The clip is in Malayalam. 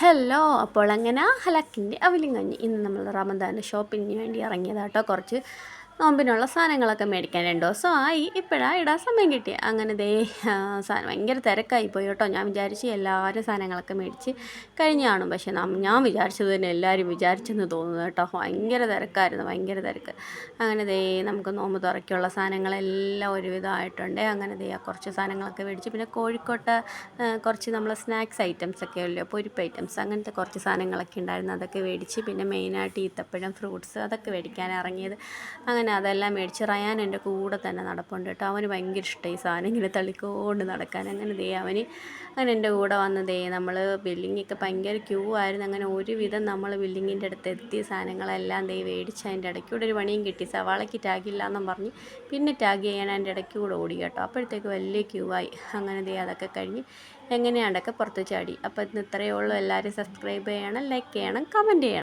ഹലോ, അപ്പോൾ അങ്ങനെ ഹലക്കിൻ്റെ അവലും കഞ്ഞി ഇന്ന് നമ്മൾ റമദാൻ്റെ ഷോപ്പിങ്ങിന് വേണ്ടി ഇറങ്ങിയതാട്ടോ. കുറച്ച് നോമ്പിനുള്ള സാധനങ്ങളൊക്കെ മേടിക്കാൻ 2 ദിവസമായി. ഇപ്പോഴാണ് ഇടാൻ സമയം കിട്ടി. അങ്ങനെ സാധനം ഭയങ്കര തിരക്കായി പോയി കേട്ടോ. ഞാൻ വിചാരിച്ച് എല്ലാവരും സാധനങ്ങളൊക്കെ മേടിച്ച് കഴിഞ്ഞ് കാണും. പക്ഷേ ഞാൻ വിചാരിച്ചത് തന്നെ എല്ലാവരും വിചാരിച്ചെന്ന് തോന്നുന്നു കേട്ടോ. ഭയങ്കര തിരക്കായിരുന്നു, ഭയങ്കര തിരക്ക്. അങ്ങനെ നമുക്ക് നോമ്പ് തുറയ്ക്കുള്ള സാധനങ്ങളെല്ലാം ഒരുവിധമായിട്ടുണ്ട്. അങ്ങനെ കുറച്ച് സാധനങ്ങളൊക്കെ മേടിച്ച്, പിന്നെ കോഴിക്കോട്ട് കുറച്ച് നമ്മൾ സ്നാക്സ് ഐറ്റംസ് ഒക്കെ ഉള്ളൂ, പൊരിപ്പ് ഐറ്റംസ്, അങ്ങനത്തെ കുറച്ച് സാധനങ്ങളൊക്കെ ഉണ്ടായിരുന്നു. അതൊക്കെ മേടിച്ച്, പിന്നെ മെയിനായിട്ട് ഈത്തപ്പഴം, ഫ്രൂട്ട്സ് അതൊക്കെ മേടിക്കാൻ ഇറങ്ങിയത്. അങ്ങനെ അതെല്ലാം മേടിച്ച് റയാൻ എൻ്റെ കൂടെ തന്നെ നടപ്പുണ്ട് കേട്ടോ. അവന് ഭയങ്കര ഇഷ്ടമായി സാധനം ഇങ്ങനെ തള്ളിക്കൊണ്ട് നടക്കാൻ. അങ്ങനെ എൻ്റെ കൂടെ വന്ന് നമ്മൾ ബില്ലിങ്ങൊക്കെ ഭയങ്കര ക്യൂ ആയിരുന്നു. അങ്ങനെ ഒരുവിധം നമ്മൾ ബില്ലിങ്ങിൻ്റെ അടുത്ത് എത്തിയ സാധനങ്ങളെല്ലാം മേടിച്ച് അതിൻ്റെ ഇടയ്ക്കൂടെ ഒരു പണിയും കിട്ടി. സവാളയ്ക്ക് ടാഗില്ല എന്നും പറഞ്ഞ് പിന്നെ ടാഗ് ചെയ്യാൻ അതിൻ്റെ ഇടയ്ക്കൂടെ ഓടി കേട്ടോ. അപ്പോഴത്തേക്ക് വലിയ ക്യൂ ആയി. അങ്ങനെ അതൊക്കെ കഴിഞ്ഞ് എങ്ങനെയാണ്ടൊക്കെ പുറത്ത് ചാടി. അപ്പോൾ ഇന്ന് ഇത്രയേ ഉള്ളൂ. എല്ലാവരും സബ്സ്ക്രൈബ് ചെയ്യണം, ലൈക്ക് ചെയ്യണം, കമൻറ്റ് ചെയ്യണം.